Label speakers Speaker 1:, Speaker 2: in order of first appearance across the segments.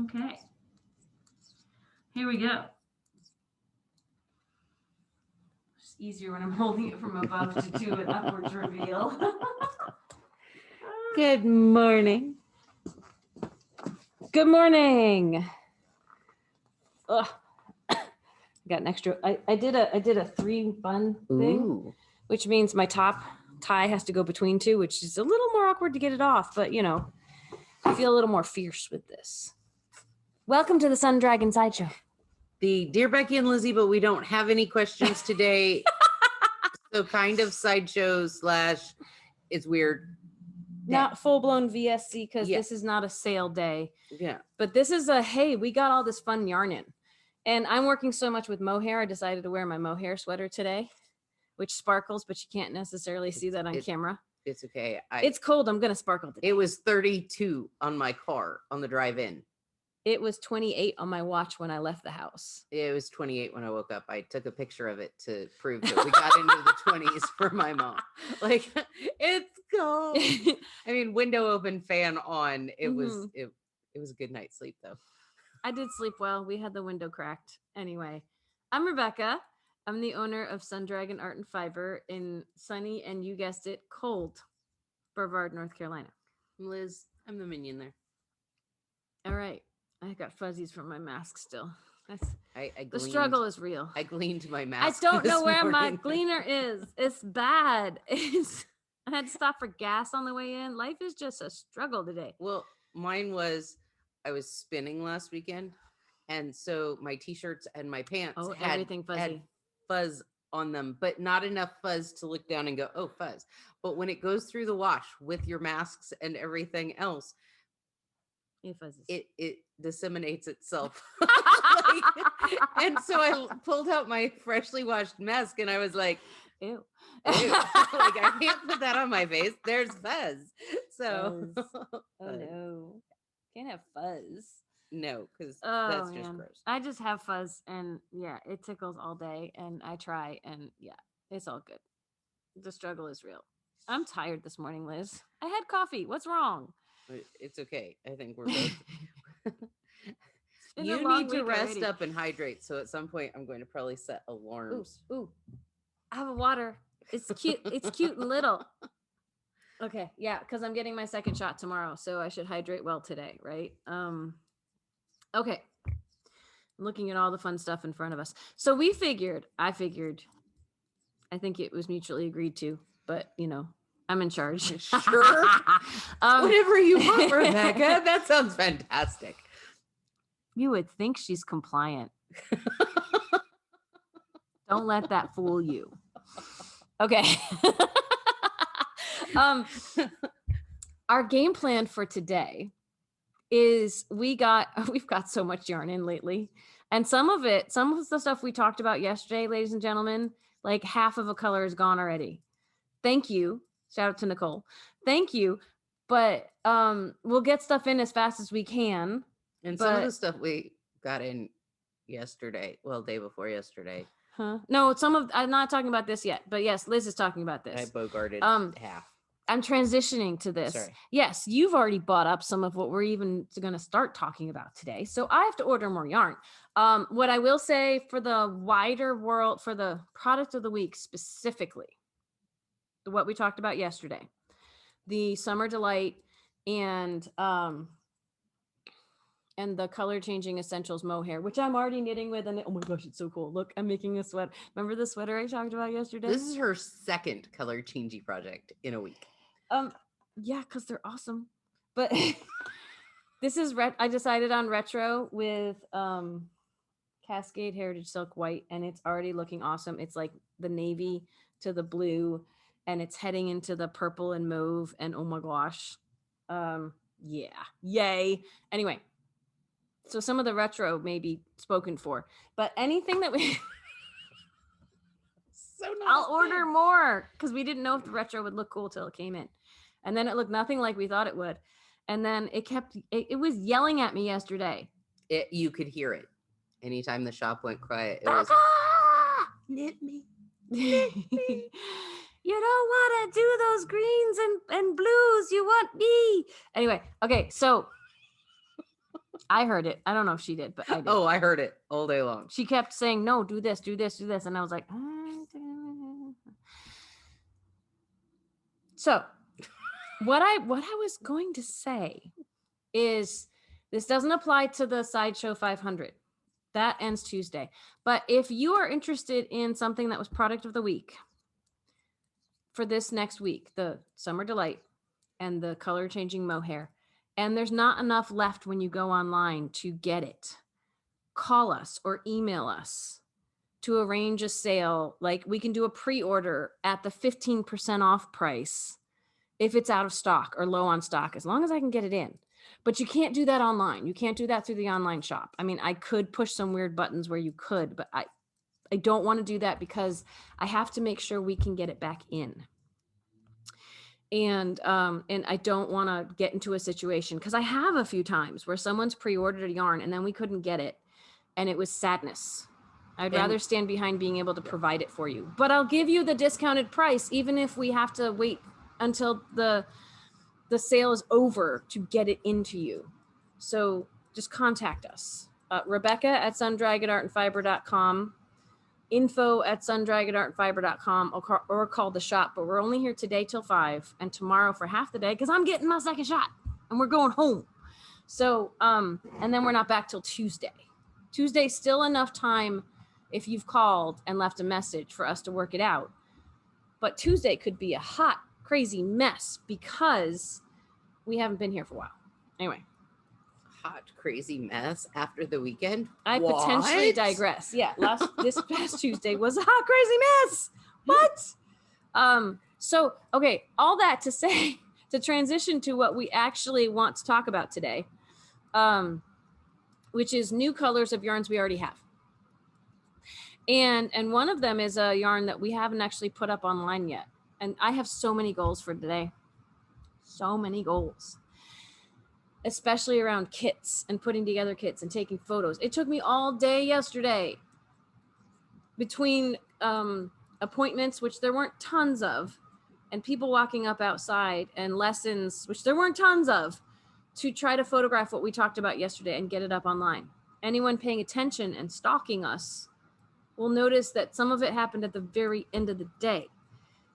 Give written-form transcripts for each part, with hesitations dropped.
Speaker 1: Okay. Here we go. It's easier when I'm holding it from above to do an upwards reveal. Good morning. Good morning. Ugh. Got an extra. I did a 3-bun thing, which means my top tie has to go between two, which is a little more awkward to get it off, but you know, I feel a little more fierce with this. Welcome to the Sun Dragon Sideshow.
Speaker 2: The Dear Becky and Lizzy, but we don't have any questions today. So kind of sideshow / it's weird.
Speaker 1: Not full-blown VSC because this is not a sale day.
Speaker 2: Yeah.
Speaker 1: But this is hey, we got all this fun yarn in. And I'm working so much with mohair, I decided to wear my mohair sweater today, which sparkles, but you can't necessarily see that on camera.
Speaker 2: It's okay.
Speaker 1: It's cold. I'm going to sparkle today.
Speaker 2: It was 32 on my car on the drive in.
Speaker 1: It was 28 on my watch when I left the house.
Speaker 2: It was 28 when I woke up. I took a picture of it to prove that we got into the 20s for my mom. Like, it's cold. I mean, window open, fan on. It was a good night's sleep though.
Speaker 1: I did sleep well. We had the window cracked. Anyway, I'm Rebecca. I'm the owner of Sun Dragon Art and Fiber in sunny and, you guessed it, cold Brevard, North Carolina.
Speaker 2: Liz, I'm the minion there.
Speaker 1: All right. I got fuzzies from my mask still. The struggle is real.
Speaker 2: I gleaned my mask.
Speaker 1: I don't know where my gleaner is. It's bad. I had to stop for gas on the way in. Life is just a struggle today.
Speaker 2: Well, mine was, I was spinning last weekend. And so my t-shirts and my pants had fuzz on them, but not enough fuzz to look down and go, oh, fuzz. But when it goes through the wash with your masks and everything else, it disseminates itself. And so I pulled out my freshly washed mask and I was like, ew. Like, I can't put that on my face. There's fuzz. So
Speaker 1: oh no. Can't have fuzz.
Speaker 2: No, because that's just gross.
Speaker 1: I just have fuzz and yeah, it tickles all day and I try and yeah, it's all good. The struggle is real. I'm tired this morning, Liz. I had coffee. What's wrong?
Speaker 2: It's okay. I think we're both. You need to rest up and hydrate. So at some point, I'm going to probably set alarms.
Speaker 1: Ooh. I have a water. It's cute. It's cute and little. Okay. Yeah. Because I'm getting my second shot tomorrow. So I should hydrate well today. Right. Okay. I'm looking at all the fun stuff in front of us. So I think it was mutually agreed to, but you know, I'm in charge.
Speaker 2: Sure. Whatever you want, Rebecca. That sounds fantastic.
Speaker 1: You would think she's compliant. Don't let that fool you. Okay. Our game plan for today is we've got so much yarn in lately. And some of the stuff we talked about yesterday, ladies and gentlemen, like half of a color is gone already. Thank you. Shout out to Nicole. Thank you. But we'll get stuff in as fast as we can.
Speaker 2: And some of the stuff we got in yesterday, day before yesterday.
Speaker 1: Huh? No, I'm not talking about this yet. But yes, Liz is talking about this.
Speaker 2: I bogarted half.
Speaker 1: I'm transitioning to this.
Speaker 2: Sorry.
Speaker 1: Yes, you've already bought up some of what we're even going to start talking about today. So I have to order more yarn. What I will say for the wider world, for the product of the week specifically, what we talked about yesterday, the Summer Delight and the color changing essentials mohair, which I'm already knitting with, and oh my gosh, it's so cool. Look, I'm making a sweater. Remember the sweater I talked about yesterday?
Speaker 2: This is her second color changey project in a week.
Speaker 1: Yeah, because they're awesome. But this is I decided on retro with Cascade Heritage Silk White, and it's already looking awesome. It's like the navy to the blue, and it's heading into the purple and mauve, and oh my gosh. Yeah. Yay. Anyway, so some of the retro may be spoken for, but anything that we I'll order more because we didn't know if the retro would look cool till it came in. And then it looked nothing like we thought it would. And then it was yelling at me yesterday.
Speaker 2: You could hear it. Anytime the shop went quiet, it was knit me. Knit me.
Speaker 1: You don't want to do those greens and blues. You want me. Anyway, okay, so I heard it. I don't know if she did, but I did.
Speaker 2: Oh, I heard it all day long.
Speaker 1: She kept saying, no, do this, do this, do this. And I was like, so what I was going to say is this doesn't apply to the Sideshow 500. That ends Tuesday. But if you are interested in something that was product of the week for this next week, the Summer Delight and the color changing mohair, and there's not enough left when you go online to get it, call us or email us to arrange a sale. Like, we can do a pre-order at the 15% off price if it's out of stock or low on stock, as long as I can get it in. But you can't do that online. You can't do that through the online shop. I mean, I could push some weird buttons where you could, but I don't want to do that because I have to make sure we can get it back in. And I don't want to get into a situation, because I have a few times where someone's pre-ordered a yarn and then we couldn't get it, and it was sadness. I'd rather stand behind being able to provide it for you. But I'll give you the discounted price, even if we have to wait until the sale is over to get it into you. So just contact us. Rebecca at sundragonartandfiber.com, info@sundragonartandfiber.com, or call the shop. But we're only here today till 5 and tomorrow for half the day, because I'm getting my second shot and we're going home. So, and then we're not back till Tuesday. Tuesday's still enough time if you've called and left a message for us to work it out. But Tuesday could be a hot, crazy mess because we haven't been here for a while. Anyway.
Speaker 2: Hot, crazy mess after the weekend?
Speaker 1: I potentially digress. Yeah, this past Tuesday was a hot, crazy mess. What? So, okay, all that to say, to transition to what we actually want to talk about today, which is new colors of yarns we already have. And one of them is a yarn that we haven't actually put up online yet. And I have so many goals for today. So many goals. Especially around kits and putting together kits and taking photos. It took me all day yesterday between appointments, which there weren't tons of, and people walking up outside, and lessons, which there weren't tons of, to try to photograph what we talked about yesterday and get it up online. Anyone paying attention and stalking us will notice that some of it happened at the very end of the day.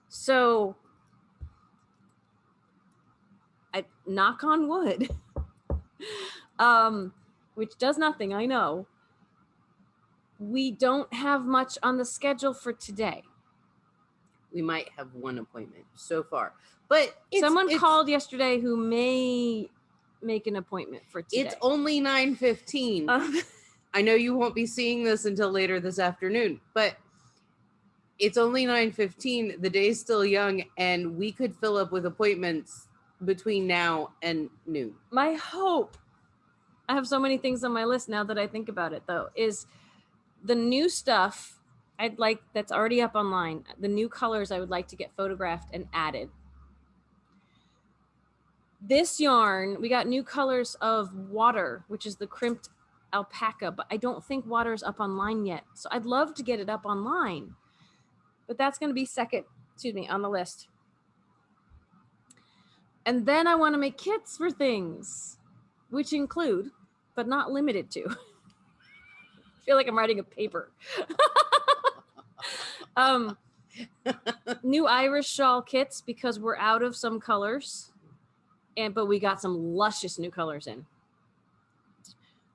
Speaker 1: So I knock on wood, which does nothing, I know. We don't have much on the schedule for today.
Speaker 2: We might have one appointment so far, but
Speaker 1: someone called yesterday who may make an appointment for today.
Speaker 2: It's only 9:15. I know you won't be seeing this until later this afternoon, but it's only 9:15. The day's still young, and we could fill up with appointments between now and noon.
Speaker 1: My hope, I have so many things on my list now that I think about it, though, is the new stuff I'd like that's already up online. The new colors I would like to get photographed and added. This yarn, we got new colors of Water, which is the crimped alpaca, but I don't think Water is up online yet. So I'd love to get it up online, but that's going to be second, on the list. And then I want to make kits for things, which include, but not limited to, I feel like I'm writing a paper. New Irish shawl kits, because we're out of some colors, but we got some luscious new colors in.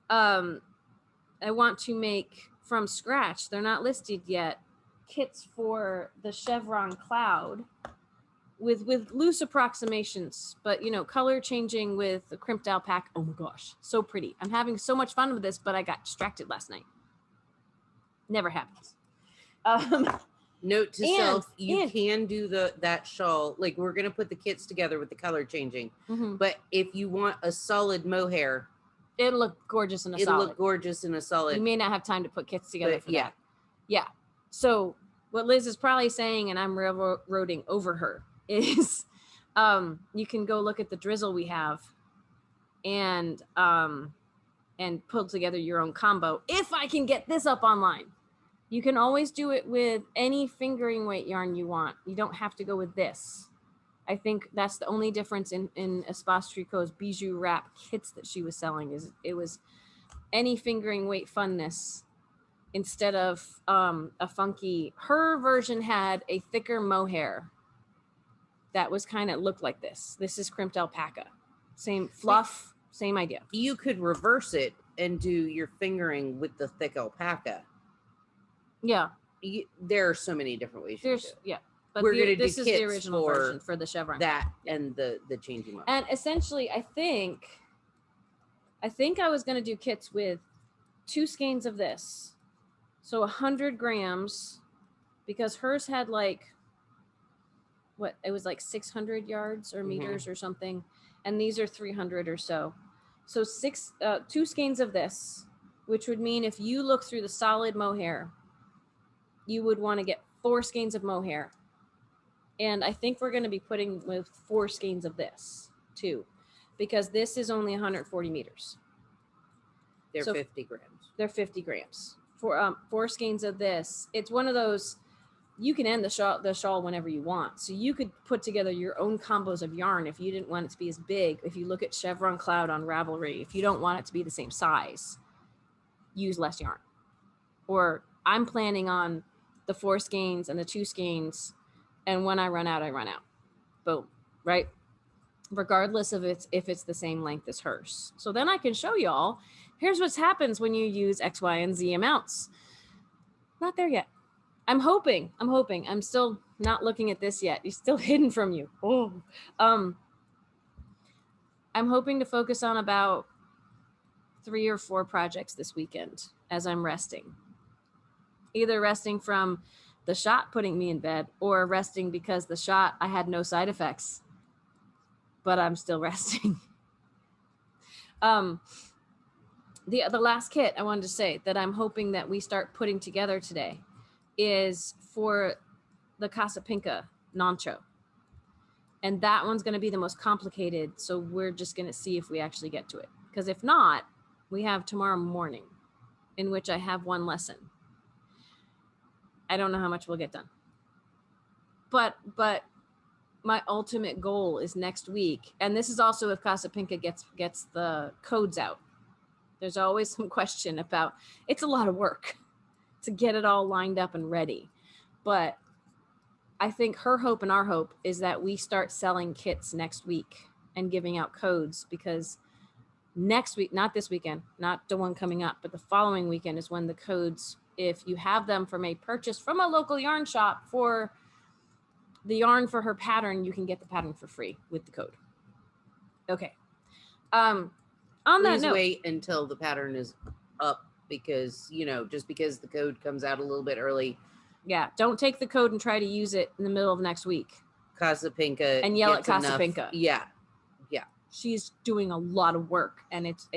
Speaker 1: I want to make from scratch, they're not listed yet, kits for the Chevron Cloud with loose approximations, but color changing with the crimped alpaca. Oh my gosh, so pretty. I'm having so much fun with this, but I got distracted last night. Never happens.
Speaker 2: Note to self, you can do that shawl. Like, we're going to put the kits together with the color changing. Mm-hmm. But if you want a solid mohair,
Speaker 1: it'll look gorgeous in a solid.
Speaker 2: It'll look gorgeous in a solid.
Speaker 1: You may not have time to put kits together for that. Yeah. So what Liz is probably saying, and I'm railroading over her, is you can go look at the drizzle we have and pull together your own combo. If I can get this up online. You can always do it with any fingering weight yarn you want. You don't have to go with this. I think that's the only difference in Espace Tricot's bijou wrap kits that she was selling, is it was any fingering weight funness instead of a funky. Her version had a thicker mohair that was kind of looked like this. This is crimped alpaca. Same fluff, same idea.
Speaker 2: You could reverse it and do your fingering with the thick alpaca.
Speaker 1: Yeah.
Speaker 2: There are so many different ways.
Speaker 1: Yeah.
Speaker 2: But we're going to do
Speaker 1: this is the original version for the chevron.
Speaker 2: That and the changing mode.
Speaker 1: And essentially, I think I was going to do kits with 2 skeins of this. So 100 grams, because hers had like, what, it was like 600 yards or meters or something. And these are 300 or so. So 2 skeins of this, which would mean if you look through the solid mohair, you would want to get 4 skeins of mohair. And I think we're going to be putting with 4 skeins of this too, because this is only 140 meters.
Speaker 2: They're 50 grams.
Speaker 1: They're 50 grams. For 4 skeins of this, it's one of those, you can end the shawl whenever you want. So you could put together your own combos of yarn if you didn't want it to be as big. If you look at Chevron Cloud on Ravelry, if you don't want it to be the same size, use less yarn. Or I'm planning on the 4 skeins and the 2 skeins, and when I run out, I run out. Boom, right? Regardless of if it's the same length as hers. So then I can show y'all, here's what happens when you use X, Y, and Z amounts. Not there yet. I'm hoping. I'm still not looking at this yet. It's still hidden from you. Oh, I'm hoping to focus on about 3 or 4 projects this weekend as I'm resting. Either resting from the shot putting me in bed, or resting because the shot, I had no side effects, but I'm still resting. The last kit I wanted to say that I'm hoping that we start putting together today is for the Casa Pinka Nancho. And that one's going to be the most complicated. So we're just going to see if we actually get to it. Because if not, we have tomorrow morning, in which I have 1 lesson. I don't know how much we'll get done. But my ultimate goal is next week. And this is also if Casa Pinka gets the codes out. There's always some question about, it's a lot of work to get it all lined up and ready. But I think her hope and our hope is that we start selling kits next week and giving out codes, because next week, not this weekend, not the one coming up, but the following weekend is when the codes, if you have them from a purchase from a local yarn shop for the yarn for her pattern, you can get the pattern for free with the code. Okay. On that note,
Speaker 2: wait until the pattern is up, because, just because the code comes out a little bit early.
Speaker 1: Yeah. Don't take the code and try to use it in the middle of next week.
Speaker 2: Casa Pinka.
Speaker 1: And yell at Casa Pinka.
Speaker 2: Yeah.
Speaker 1: She's doing a lot of work, and it's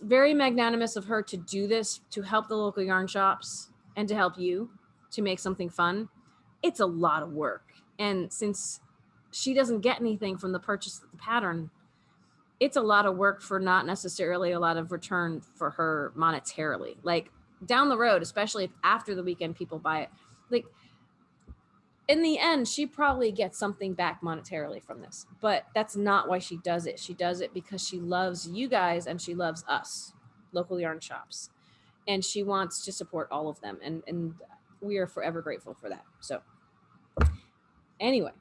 Speaker 1: very magnanimous of her to do this, to help the local yarn shops and to help you to make something fun. It's a lot of work. And since she doesn't get anything from the purchase of the pattern, it's a lot of work for not necessarily a lot of return for her monetarily. Like down the road, especially if after the weekend people buy it, like in the end, she probably gets something back monetarily from this, but that's not why she does it. She does it because she loves you guys and she loves us, local yarn shops, and she wants to support all of them. And we are forever grateful for that. So anyway,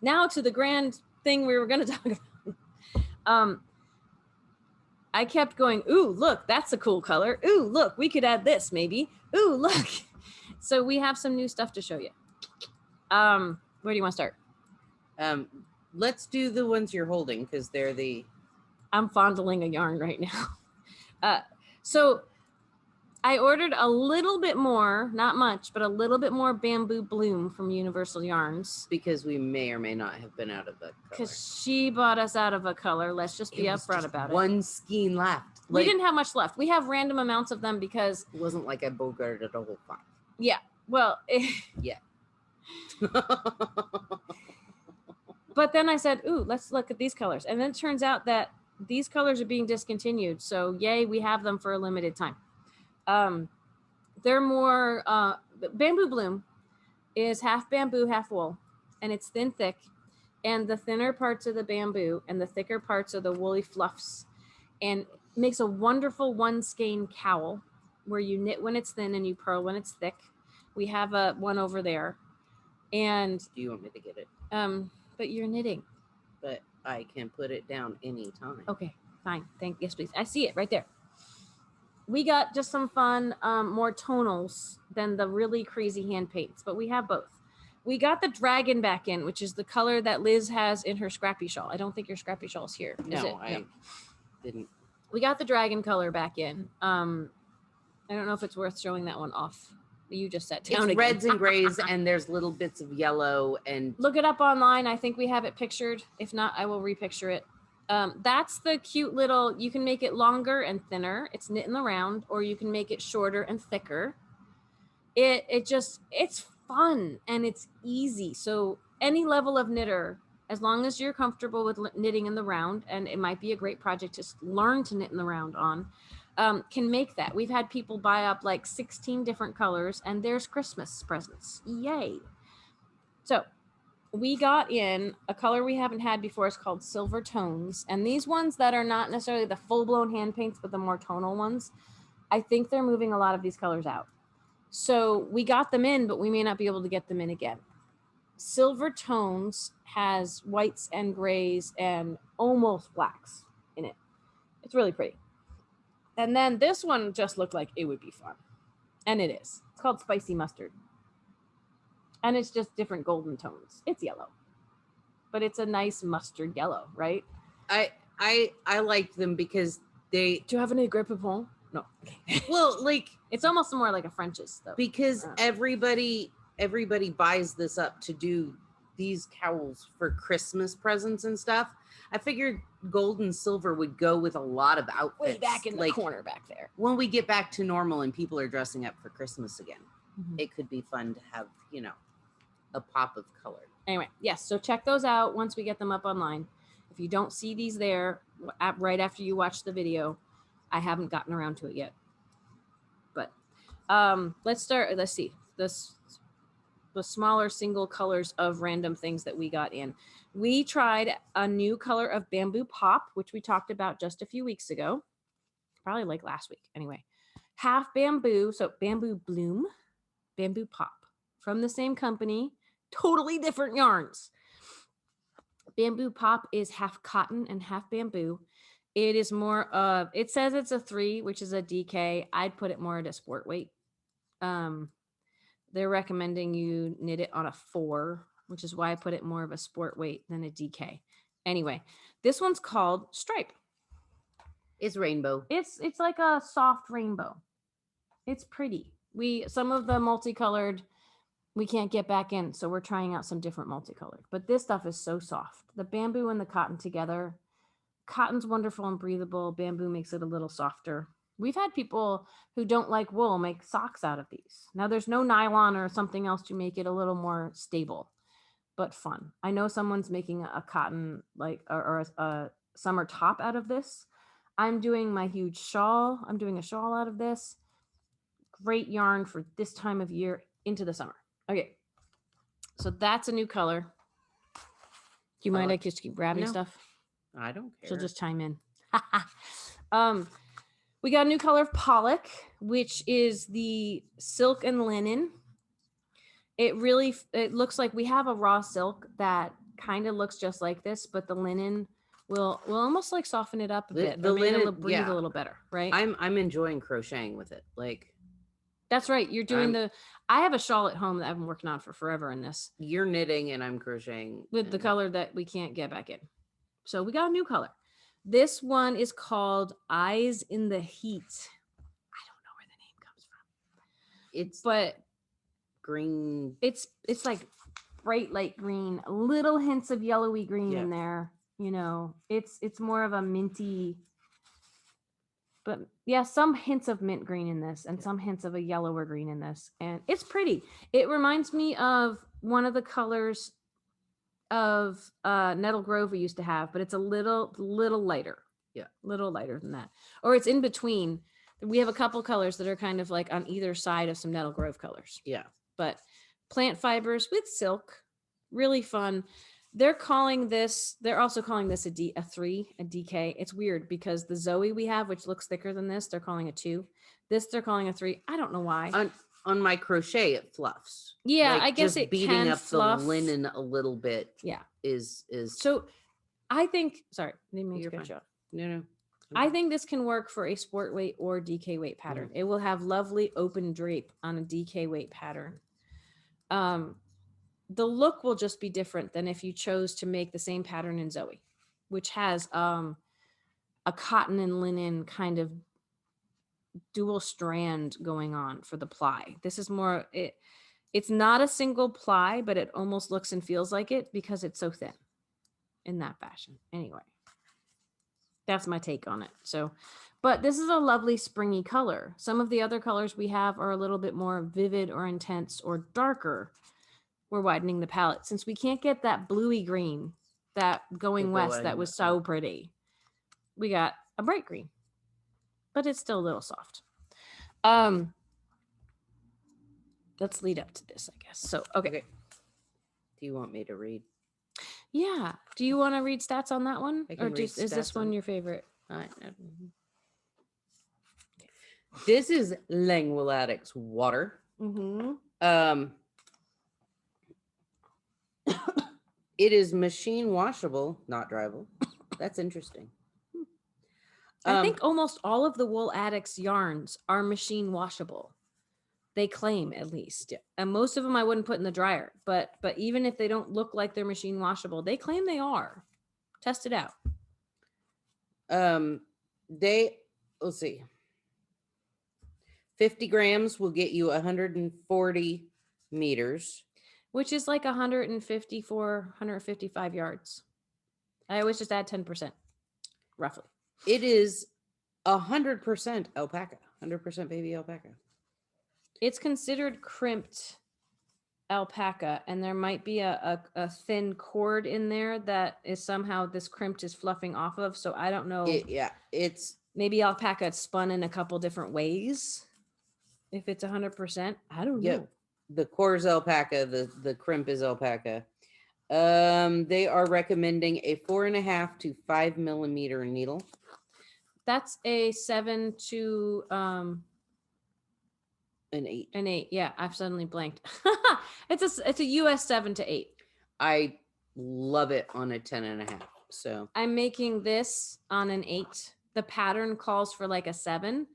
Speaker 1: now to the grand thing we were going to talk about. I kept going, ooh, look, that's a cool color. Ooh, look, we could add this maybe. Ooh, look. So we have some new stuff to show you. Where do you want to start?
Speaker 2: Let's do the ones you're holding, because they're the...
Speaker 1: I'm fondling a yarn right now. So I ordered a little bit more, not much, but a little bit more Bamboo Bloom from Universal Yarns.
Speaker 2: Because we may or may not have been out of a color.
Speaker 1: Because she bought us out of a color. Let's just be upfront about it.
Speaker 2: One skein left.
Speaker 1: We didn't have much left. We have random amounts of them because...
Speaker 2: It wasn't like I bogarted a whole 5.
Speaker 1: Yeah. Well...
Speaker 2: Yeah.
Speaker 1: But then I said, ooh, let's look at these colors. And then it turns out that these colors are being discontinued. So yay, we have them for a limited time. They're more, Bamboo Bloom is half bamboo, half wool. and it's thin, thick. And the thinner parts of the bamboo and the thicker parts of the woolly fluffs, and makes a wonderful one skein cowl where you knit when it's thin and you purl when it's thick. We have one over there. And
Speaker 2: do you want me to get it?
Speaker 1: But you're knitting.
Speaker 2: But I can put it down anytime.
Speaker 1: Okay, fine. Yes, please. I see it right there. We got just some fun, more tonals than the really crazy hand paints, but we have both. We got the dragon back in, which is the color that Liz has in her scrappy shawl. I don't think your scrappy shawl is here. Is it?
Speaker 2: I didn't.
Speaker 1: We got the dragon color back in. I don't know if it's worth showing that one off. You just sat down.
Speaker 2: It's reds and grays, and there's little bits of yellow. And
Speaker 1: look it up online. I think we have it pictured. If not, I will repicture it. That's the cute little. You can make it longer and thinner. It's knit in the round, or you can make it shorter and thicker. It's fun and it's easy. So any level of knitter, as long as you're comfortable with knitting in the round, and it might be a great project to learn to knit in the round on, can make that. We've had people buy up like 16 different colors, and there's Christmas presents. Yay. So we got in a color we haven't had before. It's called Silver Tones. And these ones that are not necessarily the full-blown hand paints, but the more tonal ones, I think they're moving a lot of these colors out. So we got them in, but we may not be able to get them in again. Silver Tones has whites and grays and almost blacks in it. It's really pretty. And then this one just looked like it would be fun. And it is. It's called Spicy Mustard. And it's just different golden tones. It's yellow. But it's a nice mustard yellow, right?
Speaker 2: I like them because they...
Speaker 1: Do you have any grip of home? No.
Speaker 2: Well, like...
Speaker 1: It's almost more like a French's, though.
Speaker 2: Because everybody buys this up to do these cowls for Christmas presents and stuff. I figured gold and silver would go with a lot of outfits.
Speaker 1: Way back in the corner back there.
Speaker 2: When we get back to normal and people are dressing up for Christmas again, it could be fun to have, a pop of color.
Speaker 1: Anyway, yes. So check those out once we get them up online. If you don't see these there right after you watch the video, I haven't gotten around to it yet. But let's see. The smaller single colors of random things that we got in. We tried a new color of Bamboo Pop, which we talked about just a few weeks ago. Probably like last week. Anyway, half bamboo. So Bamboo Bloom, Bamboo Pop from the same company, totally different yarns. Bamboo Pop is half cotton and half bamboo. It is more of, it says it's a 3, which is a DK. I'd put it more at a sport weight. They're recommending you knit it on a 4, which is why I put it more of a sport weight than a DK. Anyway, this one's called Stripe.
Speaker 2: It's rainbow.
Speaker 1: It's like a soft rainbow. It's pretty. Some of the multicolored we can't get back in, so we're trying out some different multicolored. But this stuff is so soft. The bamboo and the cotton together. Cotton's wonderful and breathable. Bamboo makes it a little softer. We've had people who don't like wool make socks out of these. Now there's no nylon or something else to make it a little more stable, but fun. I know someone's making a cotton or a summer top out of this. I'm doing my huge shawl. I'm doing a shawl out of this. Great yarn for this time of year into the summer. Okay. So that's a new color. Do you mind I just keep grabbing stuff?
Speaker 2: I don't care.
Speaker 1: She'll just chime in. We got a new color of Pollock, which is the silk and linen. It looks like we have a raw silk that kind of looks just like this, but the linen will almost like soften it up a bit. The linen will breathe a little better, right?
Speaker 2: I'm enjoying crocheting with it. Like,
Speaker 1: that's right. You're doing I have a shawl at home that I've been working on for forever in this.
Speaker 2: You're knitting and I'm crocheting.
Speaker 1: With the color that we can't get back in. So we got a new color. This one is called Eyes in the Heat. I don't know where the name comes from. But
Speaker 2: green.
Speaker 1: It's like bright light green, little hints of yellowy green in there. It's more of a minty, but yeah, some hints of mint green in this and some hints of a yellower green in this. And it's pretty. It reminds me of one of the colors of Nettle Grove we used to have, but it's a little lighter.
Speaker 2: Yeah.
Speaker 1: Little lighter than that. Or it's in between. We have a couple colors that are kind of like on either side of some Nettle Grove colors.
Speaker 2: Yeah.
Speaker 1: But plant fibers with silk. Really fun. They're also calling this a DK. It's weird because the Zoe we have, which looks thicker than this, they're calling a 2. This they're calling a 3. I don't know why.
Speaker 2: On my crochet, it fluffs.
Speaker 1: Yeah, I guess
Speaker 2: just
Speaker 1: it
Speaker 2: beating
Speaker 1: can
Speaker 2: up
Speaker 1: fluff.
Speaker 2: the linen a little bit.
Speaker 1: Yeah,
Speaker 2: is
Speaker 1: so. I think. Sorry, didn't mean to cut you off.
Speaker 2: No.
Speaker 1: I think this can work for a sport weight or DK weight pattern. It will have lovely open drape on a DK weight pattern. The look will just be different than if you chose to make the same pattern in Zoe, which has a cotton and linen kind of dual strand going on for the ply. This is more, it's not a single ply, but it almost looks and feels like it because it's so thin in that fashion. Anyway, that's my take on it. So, but this is a lovely springy color. Some of the other colors we have are a little bit more vivid or intense or darker. We're widening the palette since we can't get that bluey green, that going west that was so pretty. We got a bright green, but it's still a little soft. Let's lead up to this, I guess. So, okay.
Speaker 2: Do you want me to read?
Speaker 1: Yeah. Do you want to read stats on that one? Or is this one your favorite?
Speaker 2: This is Lancelot Addicts Water. It is machine washable, not dryable. That's interesting.
Speaker 1: I think almost all of the Wool Addicts yarns are machine washable. They claim, at least.
Speaker 2: Yeah.
Speaker 1: And most of them I wouldn't put in the dryer. But even if they don't look like they're machine washable, they claim they are. Test it out.
Speaker 2: Let's see. 50 grams will get you 140 meters.
Speaker 1: Which is like 155 yards. I always just add 10%, roughly.
Speaker 2: It is 100% alpaca, 100% baby alpaca.
Speaker 1: It's considered crimped alpaca, and there might be a thin cord in there that is somehow this crimped is fluffing off of. So I don't know.
Speaker 2: It's
Speaker 1: maybe alpaca spun in a couple different ways. If it's 100%, I don't know.
Speaker 2: The core is alpaca. The crimp is alpaca. They are recommending a 4.5 to 5 millimeter needle.
Speaker 1: That's a 7 to
Speaker 2: an 8.
Speaker 1: An 8. Yeah, I've suddenly blanked. It's a US 7 to 8.
Speaker 2: I love it on a 10.5. So
Speaker 1: I'm making this on an 8. The pattern calls for like a 7,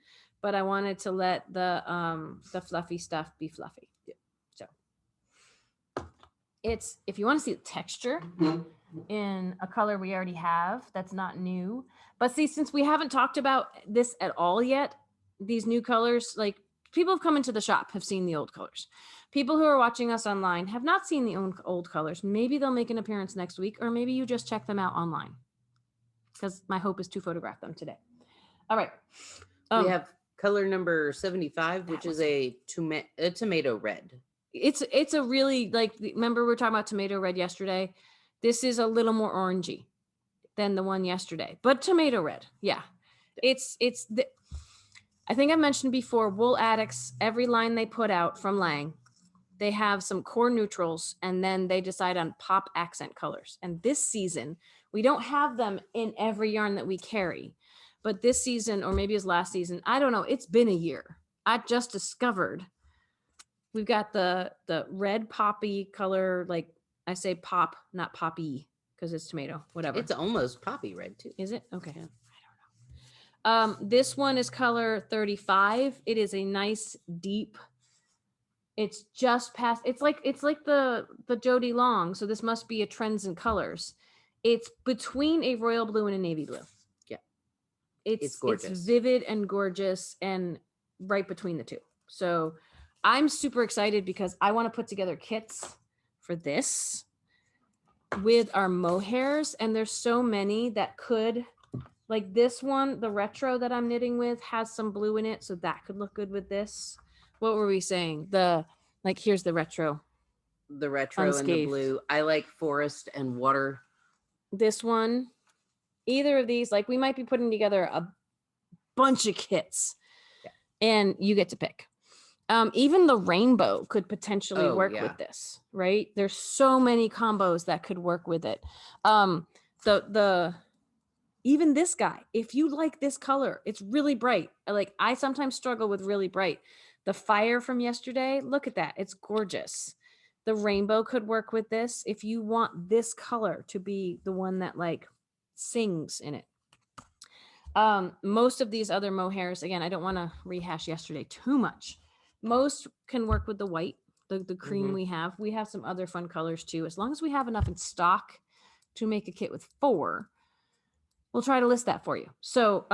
Speaker 1: but I wanted to let the fluffy stuff be fluffy.
Speaker 2: Yeah.
Speaker 1: So it's, if you want to see the texture in a color we already have, that's not new. But see, since we haven't talked about this at all yet, these new colors, like people have come into the shop, have seen the old colors. People who are watching us online have not seen the old colors. Maybe they'll make an appearance next week, or maybe you just check them out online, because my hope is to photograph them today. All right.
Speaker 2: We have color number 75, which is a tomato red.
Speaker 1: It's a really, like, remember we were talking about tomato red yesterday? This is a little more orangey than the one yesterday, but tomato red. Yeah. I think I mentioned before, Wool Addicts, every line they put out from Lang, they have some core neutrals, and then they decide on pop accent colors. And this season, we don't have them in every yarn that we carry. But this season, or maybe it was last season, I don't know, it's been a year. I just discovered we've got the red poppy color, like I say pop, not poppy, because it's tomato, whatever.
Speaker 2: It's almost poppy red too.
Speaker 1: Is it? Okay. Yeah. I don't know. This one is color 35. It is a nice deep. It's just past. It's like the Jody Long. So this must be a Trends in Colors. It's between a royal blue and a navy blue.
Speaker 2: Yeah.
Speaker 1: It's
Speaker 2: gorgeous.
Speaker 1: It's vivid and gorgeous and right between the two. So I'm super excited because I want to put together kits for this with our mohairs, and there's so many that could, like this one, the retro that I'm knitting with has some blue in it, so that could look good with this. What were we saying? Here's the retro.
Speaker 2: The retro unscathed. And the blue. I like forest and water.
Speaker 1: This one, either of these, like we might be putting together a bunch of kits, and you get to pick. Even the rainbow could potentially work with this, right? There's so many combos that could work with it. Even this guy, if you like this color, it's really bright. Like, I sometimes struggle with really bright. The fire from yesterday, look at that. It's gorgeous. The rainbow could work with this if you want this color to be the one that like sings in it. Most of these other mohairs, again, I don't want to rehash yesterday too much. Most can work with the white, the cream we have. We have some other fun colors too. As long as we have enough in stock to make a kit with 4, we'll try to list that for you. So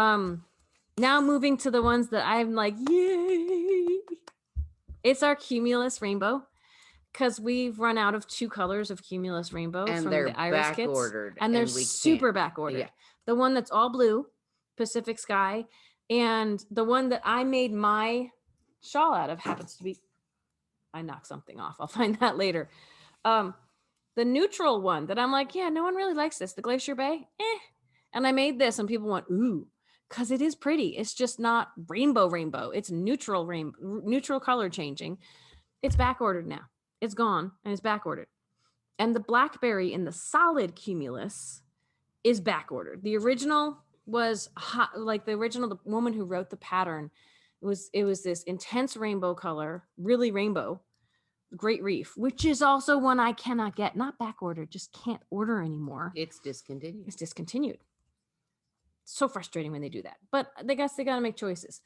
Speaker 1: now moving to the ones that I'm like, yay. It's our Cumulus rainbow, because we've run out of 2 colors of Cumulus rainbow
Speaker 2: and
Speaker 1: from
Speaker 2: they're
Speaker 1: the Iris
Speaker 2: back
Speaker 1: kits.
Speaker 2: Ordered,
Speaker 1: and they're super back ordered. Yeah. The one that's all blue, Pacific Sky, and the one that I made my shawl out of happens to be, I knocked something off. I'll find that later. The neutral one that I'm like, yeah, no one really likes this. The Glacier Bay, And I made this and people went, ooh, because it is pretty. It's just not rainbow. It's neutral color changing. It's back ordered now. It's gone and it's back ordered. And the blackberry in the solid Cumulus is back ordered. The original was hot, like the woman who wrote the pattern, it was this intense rainbow color, really rainbow, Great Reef, which is also one I cannot get, not back ordered, just can't order anymore.
Speaker 2: It's discontinued.
Speaker 1: So frustrating when they do that, but I guess they got to make choices.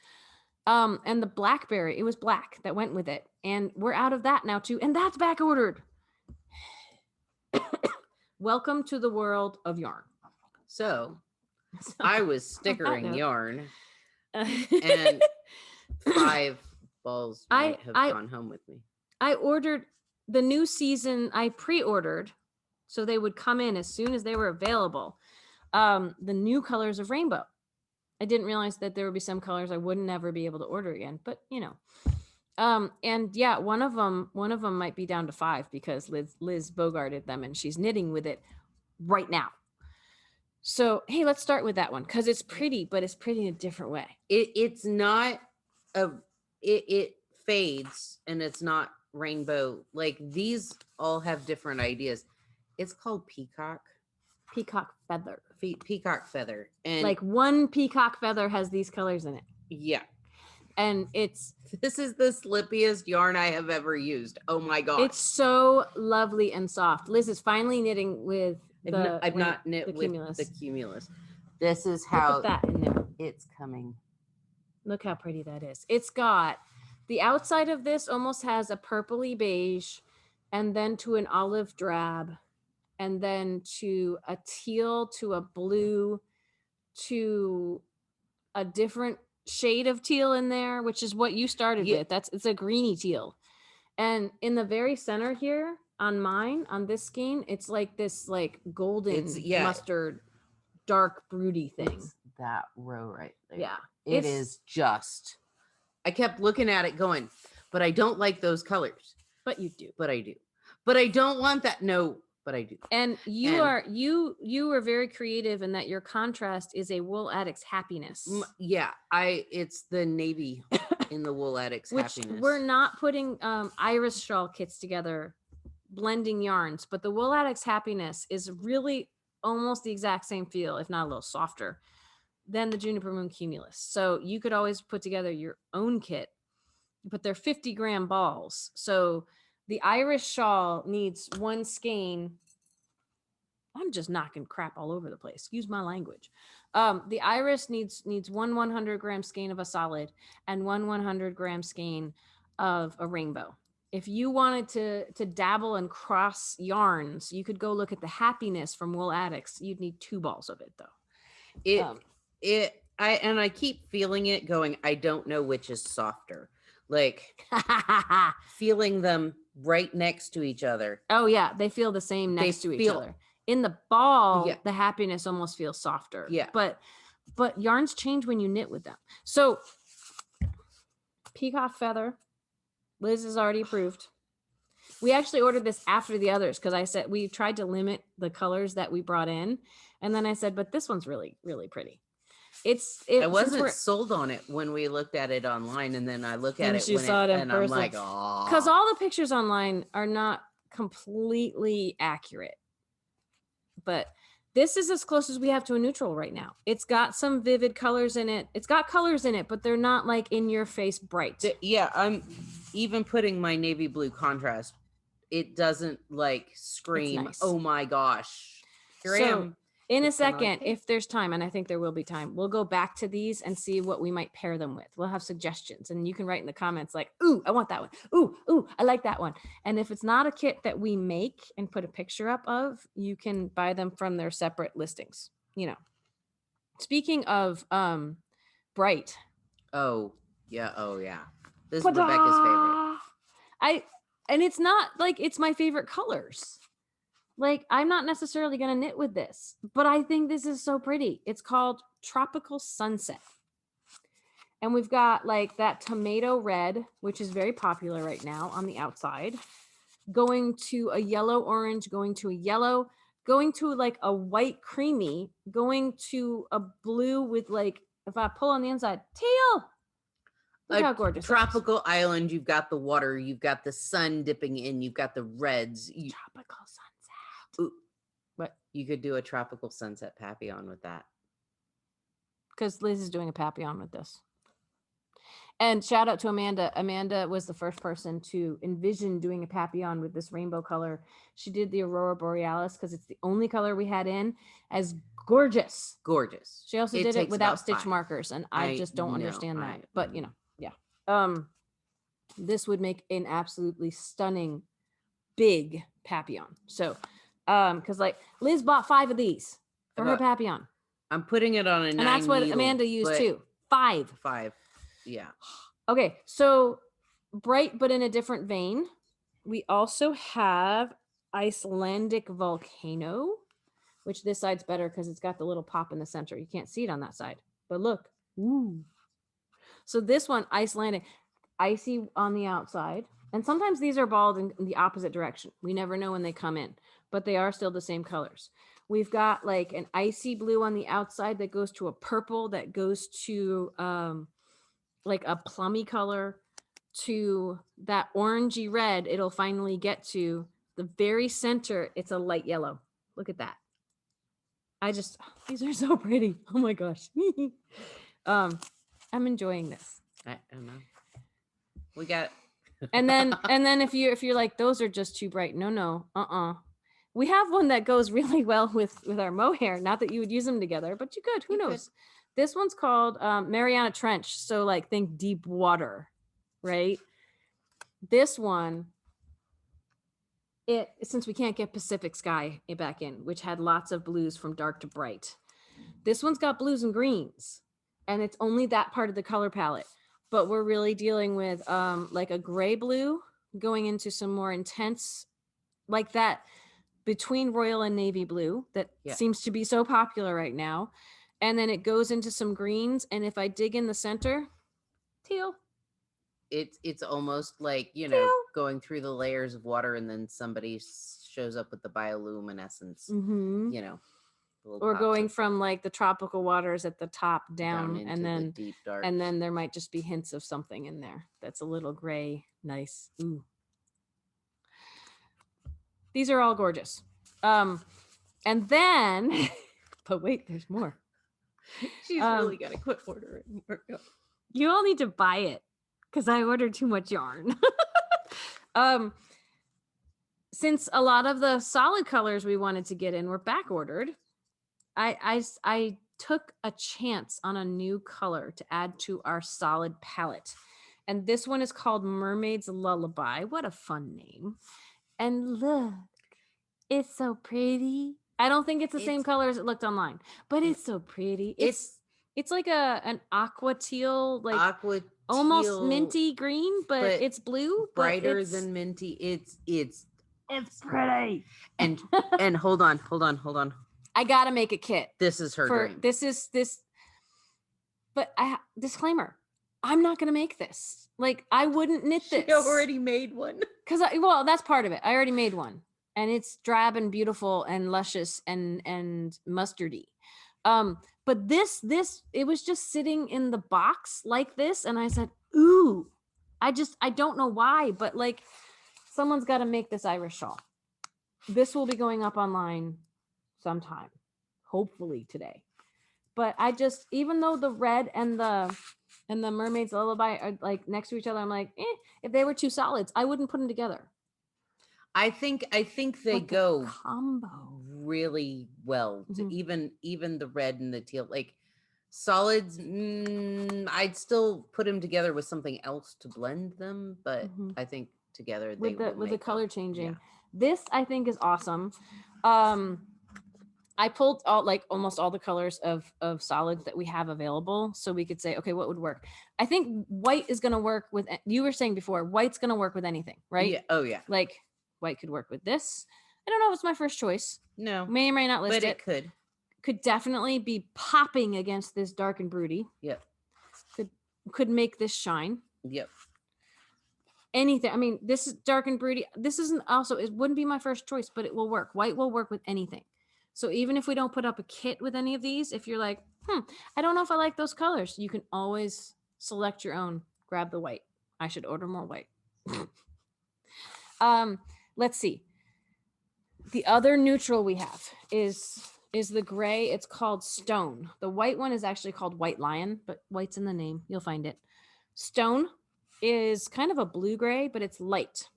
Speaker 1: And the blackberry, it was black that went with it, and we're out of that now too, and that's back ordered. Welcome to the world of yarn.
Speaker 2: So I was stickering yarn, and 5 balls might have gone home with me.
Speaker 1: I ordered the new season. I pre-ordered, so they would come in as soon as they were available. The new colors of rainbow. I didn't realize that there would be some colors I wouldn't ever be able to order again, but you know. And yeah, one of them might be down to 5 because Liz bogarted them and she's knitting with it right now. So, hey, let's start with that one because it's pretty, but it's pretty in a different way.
Speaker 2: It's not it fades and it's not rainbow. Like these all have different ideas. It's called peacock feather. Peacock feather. And
Speaker 1: like one peacock feather has these colors in it.
Speaker 2: Yeah.
Speaker 1: And
Speaker 2: this is the slippiest yarn I have ever used. Oh my God.
Speaker 1: It's so lovely and soft. Liz is finally knitting with
Speaker 2: I've not knit with the Cumulus. This is how
Speaker 1: that in there.
Speaker 2: It's coming.
Speaker 1: Look how pretty that is. It's got the outside of this almost has a purpley beige, and then to an olive drab, and then to a teal, to a blue, to a different shade of teal in there, which is what you started with. It's a greeny teal. And in the very center here on this skein, it's like this like golden mustard dark broody thing.
Speaker 2: It's that row right there.
Speaker 1: Yeah.
Speaker 2: It is just, I kept looking at it going, but I don't like those colors.
Speaker 1: But you do.
Speaker 2: But I do. But I don't want that. No, but I do.
Speaker 1: And you are very creative in that your contrast is a Wool Addicts Happiness.
Speaker 2: Yeah, it's the navy in the Wool Addicts Happiness.
Speaker 1: We're not putting Iris shawl kits together, blending yarns, but the Wool Addicts Happiness is really almost the exact same feel, if not a little softer than the Juniper Moon Cumulus. So you could always put together your own kit, but they're 50-gram balls. So the Iris shawl needs 1 skein. I'm just knocking crap all over the place. Excuse my language. The Iris needs 1 100-gram skein of a solid and 1 100-gram skein of a rainbow. If you wanted to dabble and cross yarns, you could go look at the Happiness from Wool Addicts. You'd need 2 balls of it though.
Speaker 2: I keep feeling it going, I don't know which is softer. Like feeling them right next to each other.
Speaker 1: Oh yeah, they feel the same next to each other. In the ball, the Happiness almost feels softer.
Speaker 2: Yeah.
Speaker 1: But yarns change when you knit with them. So peacock feather, Liz is already approved. We actually ordered this after the others because I said we tried to limit the colors that we brought in. And then I said, but this one's really, really pretty.
Speaker 2: I wasn't sold on it when we looked at it online, and then I look at it when I'm like, oh,
Speaker 1: because all the pictures online are not completely accurate, but this is as close as we have to a neutral right now. It's got some vivid colors in it. It's got colors in it, but they're not like in your face bright.
Speaker 2: Yeah, I'm even putting my navy blue contrast. It doesn't like scream, nice. Oh my gosh. Here I am.
Speaker 1: In a second, if there's time, and I think there will be time, we'll go back to these and see what we might pair them with. We'll have suggestions, and you can write in the comments like, ooh, I want that one. Ooh, I like that one. And if it's not a kit that we make and put a picture up of, you can buy them from their separate listings. You know, speaking of bright.
Speaker 2: Oh, yeah. This is Rebecca's favorite.
Speaker 1: And it's not like it's my favorite colors. Like, I'm not necessarily going to knit with this, but I think this is so pretty. It's called Tropical Sunset. And we've got like that tomato red, which is very popular right now on the outside, going to a yellow orange, going to a yellow, going to like a white creamy, going to a blue with like, if I pull on the inside, teal. Look how gorgeous.
Speaker 2: Tropical island. You've got the water. You've got the sun dipping in. You've got the reds.
Speaker 1: Tropical sunset.
Speaker 2: Ooh, but you could do a tropical sunset papillon with that.
Speaker 1: Because Liz is doing a papillon with this. And shout out to Amanda. Amanda was the first person to envision doing a papillon with this rainbow color. She did the Aurora Borealis because it's the only color we had in. As gorgeous.
Speaker 2: Gorgeous.
Speaker 1: She also did it without stitch markers. And I just don't understand that. But, you know, yeah. This would make an absolutely stunning big papillon. So, because like Liz bought 5 of these for her papillon.
Speaker 2: I'm putting it on a 9
Speaker 1: and that's what
Speaker 2: needle,
Speaker 1: Amanda used too. 5.
Speaker 2: Yeah.
Speaker 1: Okay, so bright but in a different vein. We also have Icelandic Volcano, which this side's better because it's got the little pop in the center. You can't see it on that side, but look. Ooh. So this one, Icelandic, icy on the outside. And sometimes these are balled in the opposite direction. We never know when they come in, but they are still the same colors. We've got like an icy blue on the outside that goes to a purple that goes to like a plummy color to that orangey red. It'll finally get to the very center. It's a light yellow. Look at that. These are so pretty. Oh my gosh. I'm enjoying this.
Speaker 2: I don't know. We got
Speaker 1: and then if you're like, those are just too bright. No. We have one that goes really well with our mohair. Not that you would use them together, but you could. Who knows? This one's called Mariana Trench. So like think deep water, right? This one, since we can't get Pacific Sky back in, which had lots of blues from dark to bright. This one's got blues and greens, and it's only that part of the color palette. But we're really dealing with like a gray blue going into some more intense, like that between royal and navy blue that seems to be so popular right now. And then it goes into some greens. And if I dig in the center, teal.
Speaker 2: It's almost like, you know, going through the layers of water and then somebody shows up with the bioluminescence, you know.
Speaker 1: Or going from like the tropical waters at the top down and then
Speaker 2: the deep dark.
Speaker 1: And then there might just be hints of something in there that's a little gray. Nice. Ooh. These are all gorgeous. And then, but wait, there's more.
Speaker 2: She's really got to quit ordering more.
Speaker 1: You all need to buy it because I ordered too much yarn. Since a lot of the solid colors we wanted to get in were back ordered, I took a chance on a new color to add to our solid palette. And this one is called Mermaid's Lullaby. What a fun name. And look, it's so pretty. I don't think it's the same color as it looked online, but it's so pretty. It's like an aqua teal, like almost minty green, but it's blue.
Speaker 2: Brighter than minty. It's
Speaker 1: pretty.
Speaker 2: And hold on.
Speaker 1: I gotta make a kit.
Speaker 2: This is her dream.
Speaker 1: But disclaimer, I'm not gonna make this. Like, I wouldn't knit this.
Speaker 2: You already made one.
Speaker 1: Well, that's part of it. I already made one. And it's drab and beautiful and luscious and mustardy. But this, it was just sitting in the box like this. And I said, ooh, I don't know why, but like someone's got to make this Irish shawl. This will be going up online sometime, hopefully today. But I just, even though the red and the Mermaid's Lullaby are like next to each other, I'm like, if they were two solids, I wouldn't put them together.
Speaker 2: I think they go
Speaker 1: combo
Speaker 2: really well. Mm-hmm. Even the red and the teal, like solids. I'd still put them together with something else to blend them, but mm-hmm. I think together
Speaker 1: with the color changing. Yeah. This I think is awesome. I pulled out like almost all the colors of solids that we have available, so we could say, okay, what would work? I think white is going to work with. You were saying before, white's going to work with anything, right?
Speaker 2: Yeah. Oh yeah.
Speaker 1: Like white could work with this. I don't know if it's my first choice.
Speaker 2: No,
Speaker 1: may or may not list it.
Speaker 2: But it
Speaker 1: could definitely be popping against this dark and broody.
Speaker 2: Yep.
Speaker 1: Could make this shine.
Speaker 2: Yep.
Speaker 1: Anything. I mean, this is dark and broody. This isn't also, it wouldn't be my first choice, but it will work. White will work with anything. So even if we don't put up a kit with any of these, if you're like, I don't know if I like those colors, you can always select your own, grab the white. I should order more white. Let's see. The other neutral we have is the gray. It's called Stone. The white one is actually called White Lion, but white's in the name. You'll find it. Stone is kind of a blue gray, but it's light.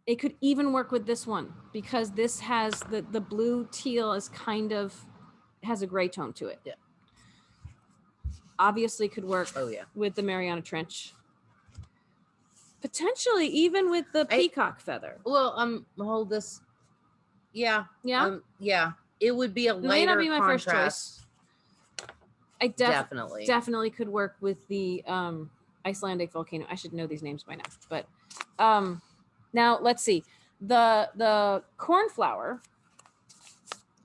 Speaker 1: It could even work with this one because this has the blue teal is kind of has a gray tone to it.
Speaker 2: Yeah.
Speaker 1: Obviously could work with the Mariana Trench. Potentially even with the peacock feather.
Speaker 2: Well, hold this. Yeah.
Speaker 1: Yeah.
Speaker 2: Yeah. It would be a lighter
Speaker 1: may not be my
Speaker 2: contrast.
Speaker 1: First choice. I definitely could work with the Icelandic Volcano. I should know these names by now, but now let's see. The cornflower.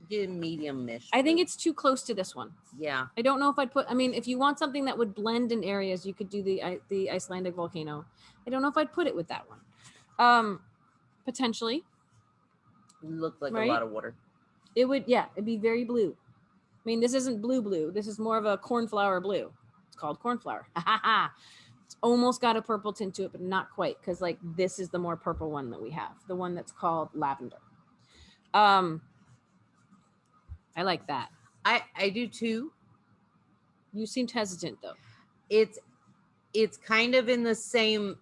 Speaker 2: Medium-ish.
Speaker 1: I think it's too close to this one.
Speaker 2: Yeah.
Speaker 1: I don't know if I'd put. I mean, if you want something that would blend in areas, you could do the Icelandic Volcano. I don't know if I'd put it with that one. Potentially.
Speaker 2: Looked like a lot of water.
Speaker 1: It would. Yeah, it'd be very blue. I mean, this isn't blue. This is more of a cornflower blue. It's called cornflower. It's almost got a purple tint to it, but not quite, because like this is the more purple one that we have, the one that's called Lavender. I like that.
Speaker 2: I do too.
Speaker 1: You seemed hesitant though.
Speaker 2: It's kind of in the same,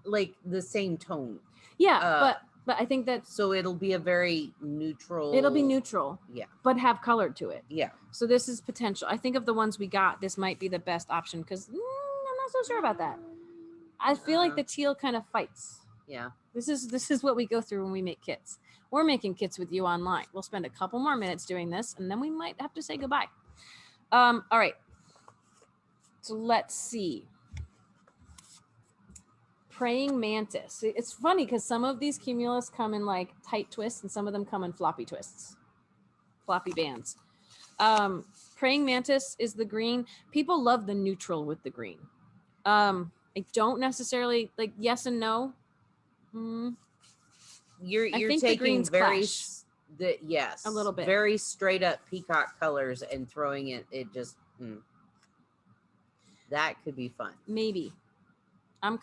Speaker 2: like the same tone.
Speaker 1: Yeah, but I think that
Speaker 2: so it'll be a very neutral.
Speaker 1: It'll be neutral.
Speaker 2: Yeah.
Speaker 1: But have color to it.
Speaker 2: Yeah.
Speaker 1: So this is potential. I think of the ones we got, this might be the best option because I'm not so sure about that. I feel like the teal kind of fights.
Speaker 2: Yeah.
Speaker 1: This is what we go through when we make kits. We're making kits with you online. We'll spend a couple more minutes doing this, and then we might have to say goodbye. All right. So let's see. Praying mantis. It's funny because some of these Cumulus come in like tight twists and some of them come in floppy twists, floppy bands. Praying mantis is the green. People love the neutral with the green. I don't necessarily like yes and no.
Speaker 2: You're taking very
Speaker 1: a little bit
Speaker 2: very straight up peacock colors and throwing it just that could be fun.
Speaker 1: Maybe. I'm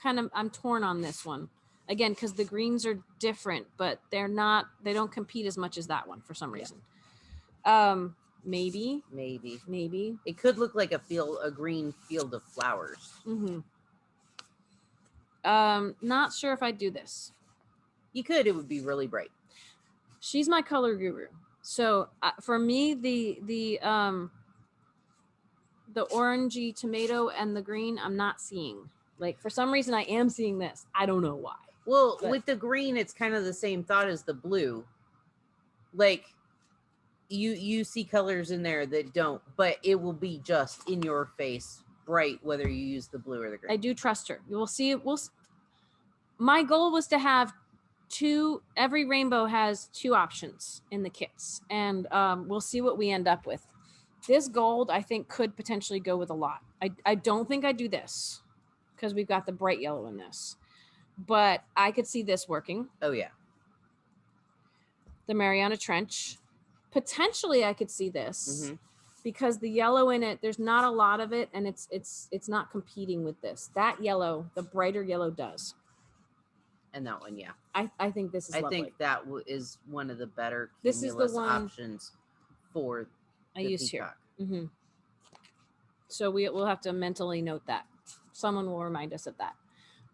Speaker 1: torn on this one again because the greens are different, but they don't compete as much as that one for some reason. Maybe
Speaker 2: it could look like a green field of flowers.
Speaker 1: Not sure if I'd do this.
Speaker 2: You could. It would be really bright.
Speaker 1: She's my color guru. So for me, the orangey tomato and the green, I'm not seeing. Like for some reason, I am seeing this. I don't know why.
Speaker 2: Well, with the green, it's kind of the same thought as the blue. Like you see colors in there that don't, but it will be just in your face, bright, whether you use the blue or the green.
Speaker 1: I do trust her. You will see. My goal was to have every rainbow has 2 options in the kits, and we'll see what we end up with. This gold, I think, could potentially go with a lot. I don't think I do this because we've got the bright yellow in this, but I could see this working.
Speaker 2: Oh yeah.
Speaker 1: The Mariana Trench. Potentially I could see this because the yellow in it, there's not a lot of it, and it's not competing with this. That yellow, the brighter yellow does.
Speaker 2: And that one, yeah.
Speaker 1: I think this is lovely.
Speaker 2: I think that is one of the better Cumulus
Speaker 1: this is the one
Speaker 2: options for
Speaker 1: I use here. So we'll have to mentally note that. Someone will remind us of that.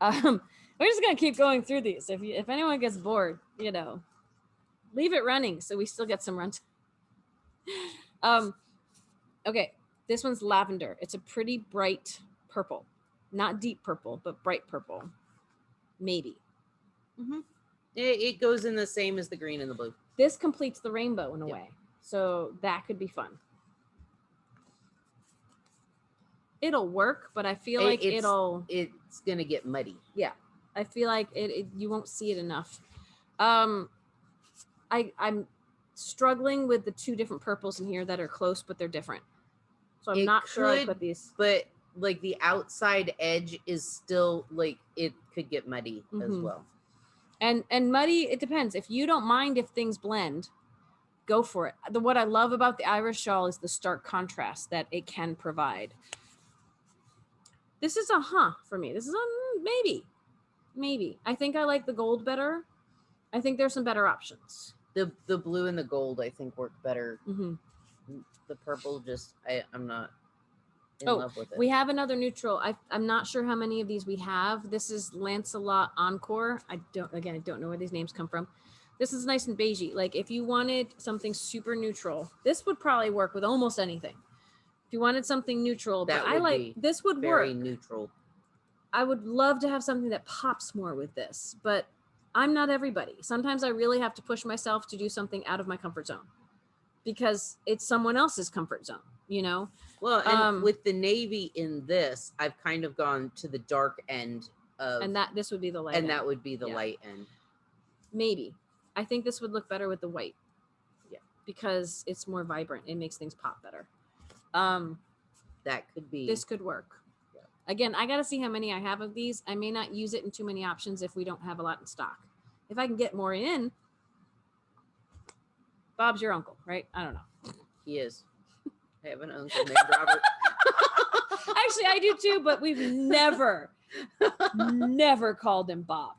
Speaker 1: We're just gonna keep going through these. If anyone gets bored, you know, leave it running so we still get some runs. Okay, this one's lavender. It's a pretty bright purple, not deep purple, but bright purple. Maybe.
Speaker 2: It goes in the same as the green and the blue.
Speaker 1: This completes the rainbow in a way, so that could be fun. It'll work, but I feel like it's gonna get muddy. Yeah, I feel like you won't see it enough. I'm struggling with the two different purples in here that are close, but they're different. So I'm not sure I put these. But
Speaker 2: like the outside edge is still like it could get muddy as well.
Speaker 1: And muddy, it depends. If you don't mind if things blend, go for it. What I love about the Irish shawl is the stark contrast that it can provide. This is a for me. This is a maybe. I think I like the gold better. I think there's some better options.
Speaker 2: The blue and the gold I think work better. The purple I'm not in love with it.
Speaker 1: We have another neutral. I'm not sure how many of these we have. This is Lancelot Encore. I don't know where these names come from. This is nice and beigey. Like if you wanted something super neutral, this would probably work with almost anything. If you wanted something neutral, but this would work.
Speaker 2: Very neutral.
Speaker 1: I would love to have something that pops more with this, but I'm not everybody. Sometimes I really have to push myself to do something out of my comfort zone because it's someone else's comfort zone, you know?
Speaker 2: Well, and with the navy in this, I've kind of gone to the dark end of...
Speaker 1: And this would be the light
Speaker 2: end. That would be the light end.
Speaker 1: Maybe. I think this would look better with the white. Yeah. Because it's more vibrant. It makes things pop better.
Speaker 2: That could be...
Speaker 1: This could work. Yeah. Again, I got to see how many I have of these. I may not use it in too many options if we don't have a lot in stock. If I can get more in, Bob's your uncle, right? I don't know.
Speaker 2: He is. I have an uncle named Robert.
Speaker 1: Actually, I do too, but we've never called him Bob.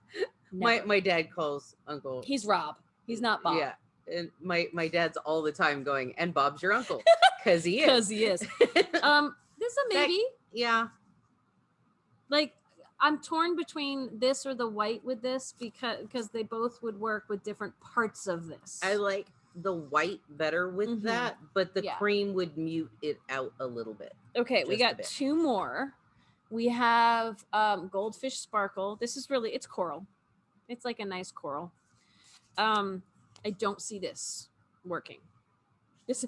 Speaker 1: Never.
Speaker 2: My dad calls Uncle.
Speaker 1: He's Rob. He's not Bob.
Speaker 2: Yeah. And my dad's all the time going, and Bob's your uncle. Because he is.
Speaker 1: Because he is. This is a maybe.
Speaker 2: Yeah.
Speaker 1: Like, I'm torn between this or the white with this because they both would work with different parts of this.
Speaker 2: I like the white better with that, but the cream would mute it out a little bit.
Speaker 1: Okay, we got two more. We have Goldfish Sparkle. This is really, it's coral. It's like a nice coral. I don't see this working. This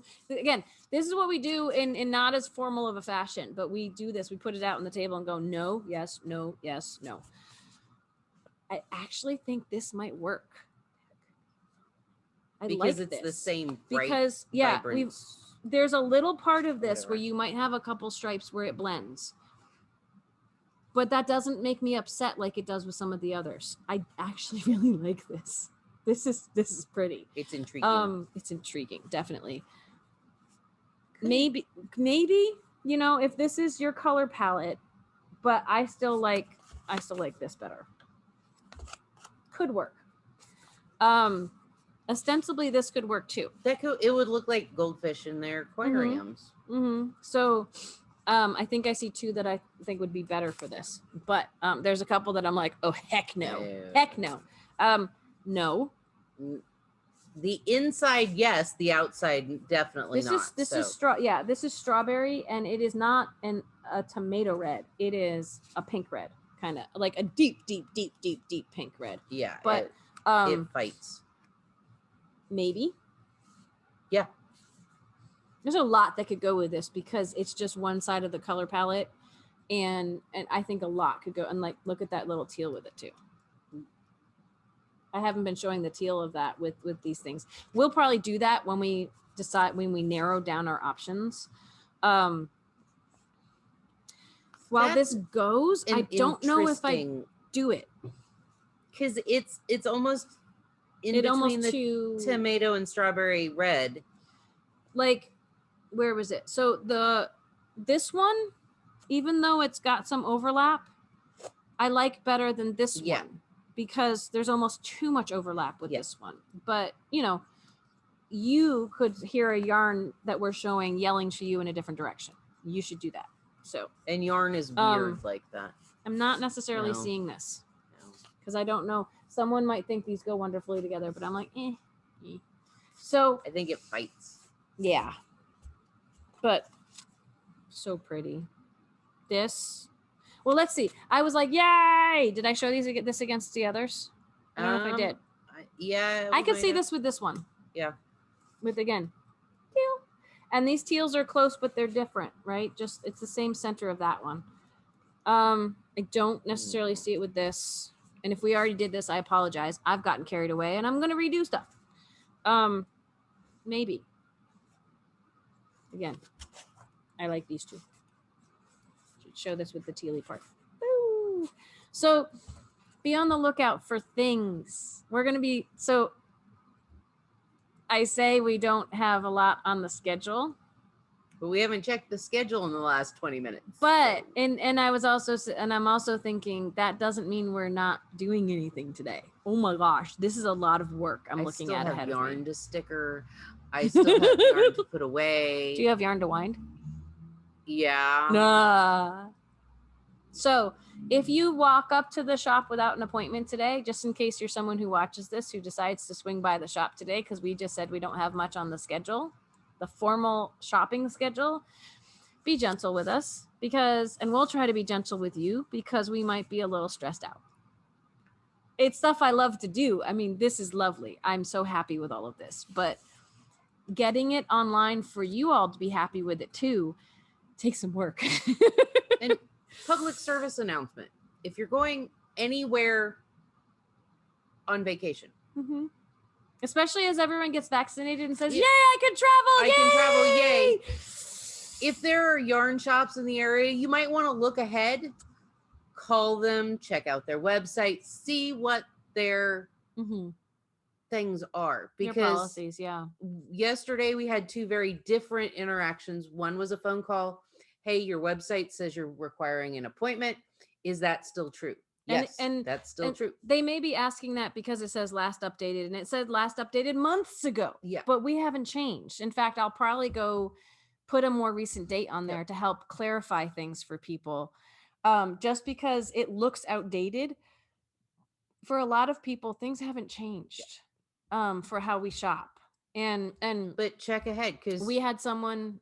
Speaker 1: is what we do in not as formal of a fashion, but we do this. We put it out on the table and go, no, yes, no, yes, no. I actually think this might work.
Speaker 2: Because it's the same bright,
Speaker 1: because there's a little part of this where you might have a couple stripes where it blends. But that doesn't make me upset like it does with some of the others. I actually really like this. This is pretty.
Speaker 2: It's intriguing.
Speaker 1: It's intriguing, definitely. Maybe, you know, if this is your color palette, but I still like this better. Could work. Ostensibly this could work too.
Speaker 2: It would look like goldfish in their aquariums.
Speaker 1: So I think I see two that I think would be better for this. But there's a couple that I'm like, oh heck no. Heck no. No.
Speaker 2: The inside, yes. The outside, definitely not.
Speaker 1: This is strawberry, and it is not a tomato red. It is a pink red, kind of like a deep pink red.
Speaker 2: Yeah,
Speaker 1: but
Speaker 2: it fights.
Speaker 1: Maybe.
Speaker 2: Yeah.
Speaker 1: There's a lot that could go with this because it's just one side of the color palette, and I think a lot could go. And like, look at that little teal with it too. I haven't been showing the teal of that with these things. We'll probably do that when we narrow down our options. While this goes, I don't know if I do it.
Speaker 2: Because it's almost in between the tomato and strawberry red.
Speaker 1: like, where was it? So this one, even though it's got some overlap, I like better than this one because there's almost too much overlap with this one. But, you know, you could hear a yarn that we're showing yelling to you in a different direction. You should do that. So,
Speaker 2: and yarn is weird like that.
Speaker 1: I'm not necessarily seeing this because I don't know. Someone might think these go wonderfully together, but I'm like, eh. So
Speaker 2: I think it fights.
Speaker 1: Yeah. But so pretty. This. Well, let's see. I was like, yay! Did I show this against the others? I don't know if I did.
Speaker 2: Yeah.
Speaker 1: I could see this with this one.
Speaker 2: Yeah.
Speaker 1: With, again, teal. And these teals are close, but they're different, right? Just, it's the same center of that one. I don't necessarily see it with this. And if we already did this, I apologize. I've gotten carried away and I'm going to redo stuff. Maybe. Again, I like these two. Should show this with the tealy part. Woo! So be on the lookout for things. We're going to be, so I say we don't have a lot on the schedule.
Speaker 2: But we haven't checked the schedule in the last 20 minutes.
Speaker 1: But, and I was also, and I'm also thinking that doesn't mean we're not doing anything today. Oh my gosh, this is a lot of work I'm looking at ahead of me. I still have yarn
Speaker 2: to sticker. I still have yarn to put away.
Speaker 1: Do you have yarn to wind?
Speaker 2: Yeah.
Speaker 1: Nah. So if you walk up to the shop without an appointment today, just in case you're someone who watches this, who decides to swing by the shop today, because we just said we don't have much on the schedule, the formal shopping schedule, be gentle with us and we'll try to be gentle with you because we might be a little stressed out. It's stuff I love to do. I mean, this is lovely. I'm so happy with all of this, but getting it online for you all to be happy with it too takes some work.
Speaker 2: And public service announcement. If you're going anywhere on vacation,
Speaker 1: especially as everyone gets vaccinated and says, yay, I can travel.
Speaker 2: I can travel. Yay. If there are yarn shops in the area, you might want to look ahead, call them, check out their website, see what their things are. Because
Speaker 1: their policies,
Speaker 2: yesterday we had two very different interactions. One was a phone call. Hey, your website says you're requiring an appointment. Is that still true? Yes, and that's still true.
Speaker 1: They may be asking that because it says last updated, and it said last updated months ago.
Speaker 2: Yeah.
Speaker 1: But we haven't changed. In fact, I'll probably go put a more recent date on there to help clarify things for people. Just because it looks outdated, for a lot of people, things haven't changed for how we shop.
Speaker 2: But check ahead, because
Speaker 1: we had someone,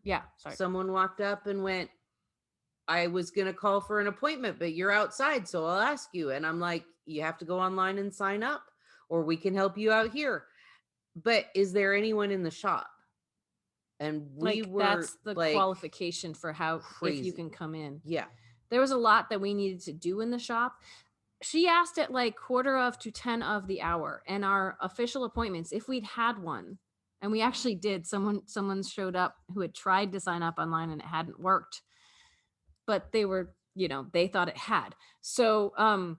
Speaker 2: someone walked up and went, I was going to call for an appointment, but you're outside, so I'll ask you. And I'm like, you have to go online and sign up, or we can help you out here. But is there anyone in the shop? And
Speaker 1: that's the qualification for how, if you can come in.
Speaker 2: Yeah.
Speaker 1: There was a lot that we needed to do in the shop. She asked at like 9:45 to 10 of the hour, and our official appointments, if we'd had one, and we actually did, someone showed up who had tried to sign up online and it hadn't worked. But they were, they thought it had. So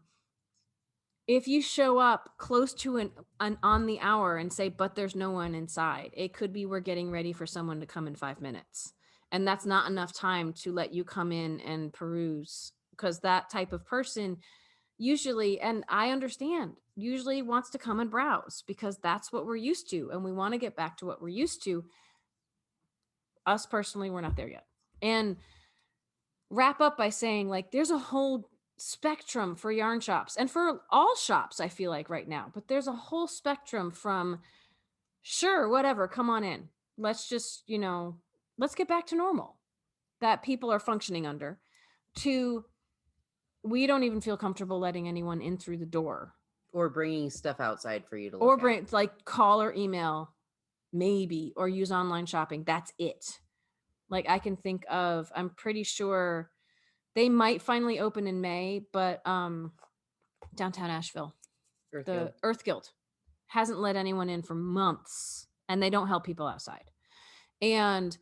Speaker 1: if you show up close to an on the hour and say, but there's no one inside, it could be we're getting ready for someone to come in 5 minutes. And that's not enough time to let you come in and peruse, because that type of person usually, and I understand, usually wants to come and browse because that's what we're used to. And we want to get back to what we're used to. Us personally, we're not there yet. And wrap up by saying, like, there's a whole spectrum for yarn shops and for all shops, I feel like right now, but there's a whole spectrum from sure, whatever, come on in. Let's just, let's get back to normal that people are functioning under, to we don't even feel comfortable letting anyone in through the door.
Speaker 2: Or bringing stuff outside for you to look
Speaker 1: or bring at. Like call or email, maybe, or use online shopping. That's it. Like I can think of, I'm pretty sure they might finally open in May, but downtown Asheville, the Earth Guild hasn't let anyone in for months, and they don't help people outside. And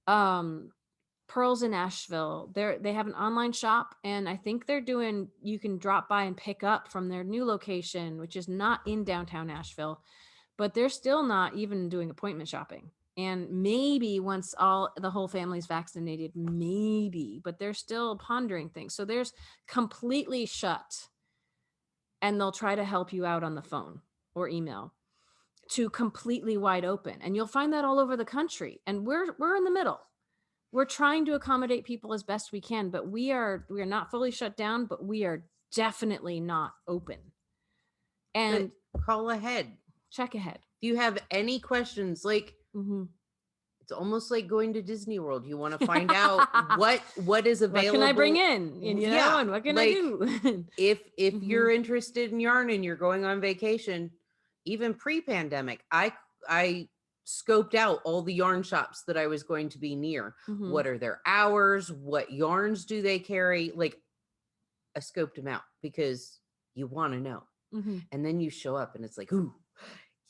Speaker 1: Pearls in Asheville, they have an online shop, and I think they're doing, you can drop by and pick up from their new location, which is not in downtown Asheville, but they're still not even doing appointment shopping. And maybe once the whole family's vaccinated, maybe, but they're still pondering things. So there's completely shut, and they'll try to help you out on the phone or email, to completely wide open. And you'll find that all over the country. And we're in the middle. We're trying to accommodate people as best we can, but we are not fully shut down, but we are definitely not open. And
Speaker 2: but call ahead.
Speaker 1: Check ahead.
Speaker 2: If you have any questions, like it's almost like going to Disney World. You want to find out what is available.
Speaker 1: What can I bring in? And, and what can I do?
Speaker 2: if you're interested in yarn and you're going on vacation, even pre-pandemic, I scoped out all the yarn shops that I was going to be near. What are their hours? What yarns do they carry? Like, I scoped them out because you want to know. And then you show up and it's like, ooh,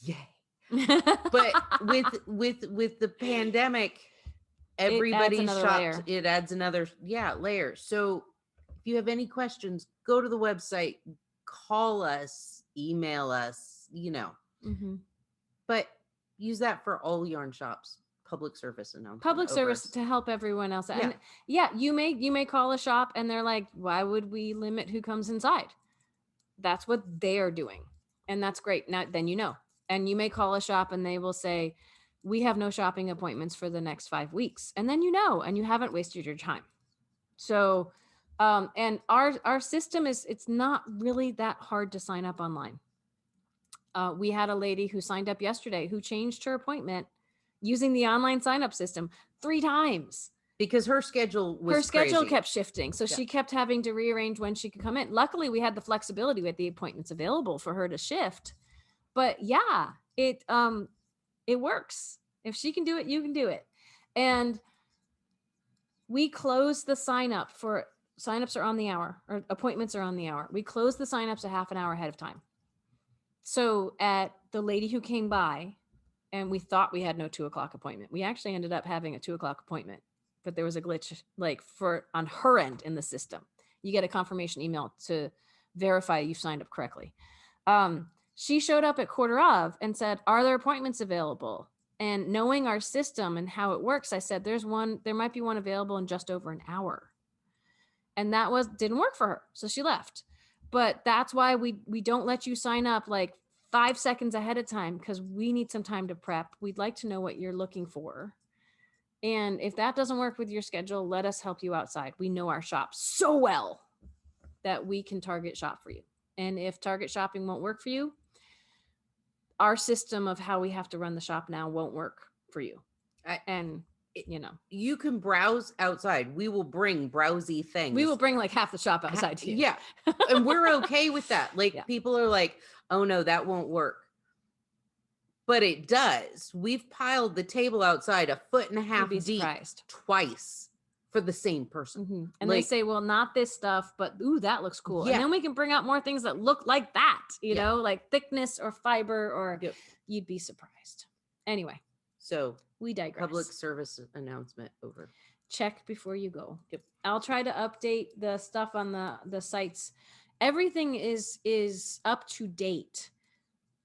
Speaker 2: yay. But with the pandemic, everybody's shopped. It adds another layer. So if you have any questions, go to the website, call us, email us, but use that for all yarn shops. Public service announcement.
Speaker 1: Public service to help everyone else. And you may call a shop and they're like, why would we limit who comes inside? That's what they are doing. And that's great. Now then and you may call a shop and they will say, we have no shopping appointments for the next 5 weeks. And then and you haven't wasted your time. So and our system it's not really that hard to sign up online. We had a lady who signed up yesterday who changed her appointment using the online sign-up system 3 times.
Speaker 2: Because her schedule
Speaker 1: crazy. Kept shifting. So she kept having to rearrange when she could come in. Luckily, we had the flexibility with the appointments available for her to shift. But it works. If she can do it, you can do it. And we close the sign-up for sign-ups are on the hour, or appointments are on the hour. We close the sign-ups a half an hour ahead of time. So at the lady who came by, and we thought we had no 2:00 appointment. We actually ended up having a 2:00 appointment, but there was a glitch on her end in the system. You get a confirmation email to verify you've signed up correctly. She showed up at 1:15 and said, are there appointments available? And knowing our system and how it works, I said, there might be one available in just over an hour. And that didn't work for her. So she left. But that's why we don't let you sign up 5 seconds ahead of time, because we need some time to prep. We'd like to know what you're looking for. And if that doesn't work with your schedule, let us help you outside. We know our shop so well that we can target shop for you. And if target shopping won't work for you, our system of how we have to run the shop now won't work for you. You can browse outside. We will bring browsy things. We will bring half the shop outside to you.
Speaker 2: Yeah. And we're okay with that. People are like, oh no, that won't work. But it does. We've piled the table outside 1.5 feet deep twice for the same person.
Speaker 1: And they say, well, not this stuff, but ooh, that looks cool. And then we can bring out more things that look like that, like thickness or fiber, or you'd be surprised. Anyway.
Speaker 2: So
Speaker 1: we digress.
Speaker 2: Public service announcement over.
Speaker 1: Check before you go. Yep. I'll try to update the stuff on the sites. Everything is up to date,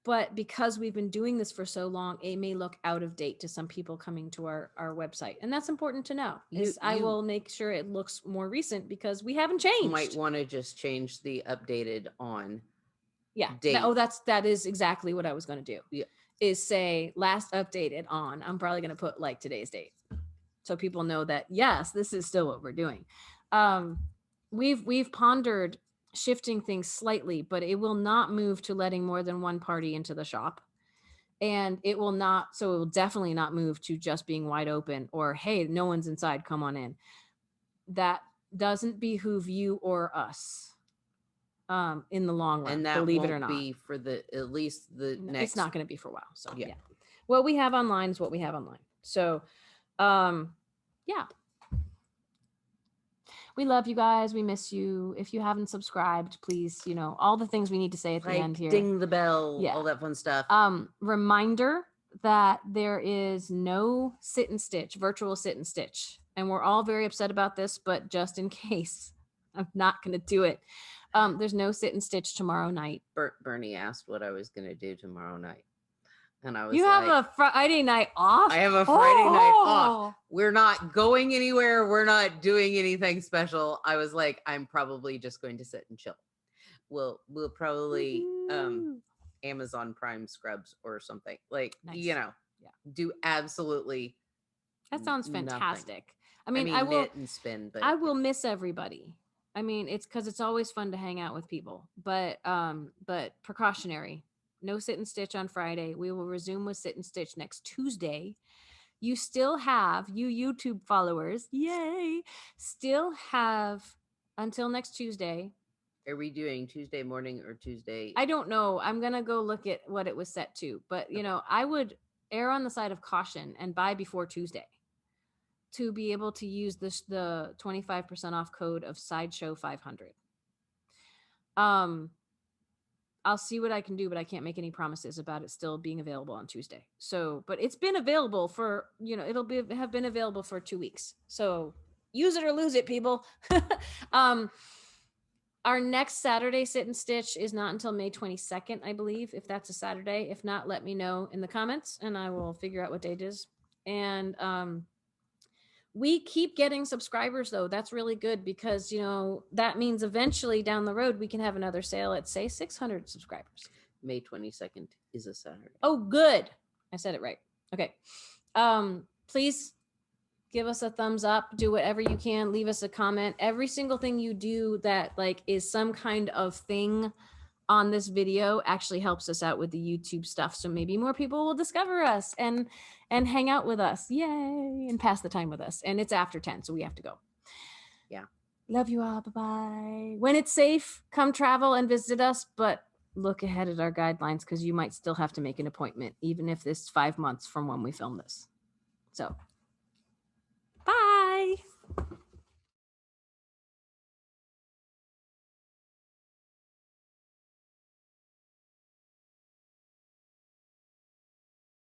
Speaker 1: but because we've been doing this for so long, it may look out of date to some people coming to our website. And that's important to know. I will make sure it looks more recent because we haven't changed.
Speaker 2: You might want to just change the updated on
Speaker 1: date. That is exactly what I was going to do. Yeah. Is say last updated on. I'm probably going to put today's date, so people know that yes, this is still what we're doing. We've pondered shifting things slightly, but it will not move to letting more than one party into the shop, and it will definitely not move to just being wide open or hey, no one's inside, come on in. That doesn't behoove you or us. In the long run,
Speaker 2: and that
Speaker 1: believe it or not,
Speaker 2: be for at least the next.
Speaker 1: It's not going to be for a while. So yeah, what we have online is what we have online. So, we love you guys. We miss you. If you haven't subscribed, please, all the things we need to say at the end here.
Speaker 2: Ding the bell, all that fun stuff.
Speaker 1: Reminder that there is no sit and stitch, virtual sit and stitch, and we're all very upset about this. But just in case, I'm not going to do it. There's no sit and stitch tomorrow night.
Speaker 2: Bernie asked what I was going to do tomorrow night. And I was
Speaker 1: you have a Friday night off?
Speaker 2: I have a Friday night off. We're not going anywhere. We're not doing anything special. I was like, I'm probably just going to sit and chill. We'll probably Amazon Prime Scrubs or something. Like, do absolutely.
Speaker 1: That sounds fantastic. Nothing. I mean,
Speaker 2: I will knit and spin, but
Speaker 1: I will miss everybody. I mean, it's because it's always fun to hang out with people, but precautionary. No sit and stitch on Friday. We will resume with sit and stitch next Tuesday. You still have, you YouTube followers, yay, still have until next Tuesday.
Speaker 2: Are we doing Tuesday morning or Tuesday?
Speaker 1: I don't know. I'm going to go look at what it was set to. But, I would err on the side of caution and buy before Tuesday to be able to use the 25% off code of Sideshow 500. I'll see what I can do, but I can't make any promises about it still being available on Tuesday. So, but it's been available for, have been available for 2 weeks. So use it or lose it, people. Our next Saturday sit and stitch is not until May 22nd, I believe, if that's a Saturday. If not, let me know in the comments and I will figure out what date it is. And we keep getting subscribers, though. That's really good because, that means eventually down the road, we can have another sale at, say, 600 subscribers.
Speaker 2: May 22nd is a Saturday.
Speaker 1: Oh, good. I said it right. Okay. Please give us a thumbs up, do whatever you can, leave us a comment. Every single thing you do that is some kind of thing on this video actually helps us out with the YouTube stuff. So maybe more people will discover us and hang out with us. Yay. And pass the time with us. And it's after 10, so we have to go.
Speaker 2: Yeah.
Speaker 1: Love you all. Bye-bye. When it's safe, come travel and visit us, but look ahead at our guidelines because you might still have to make an appointment, even if this is 5 months from when we film this. So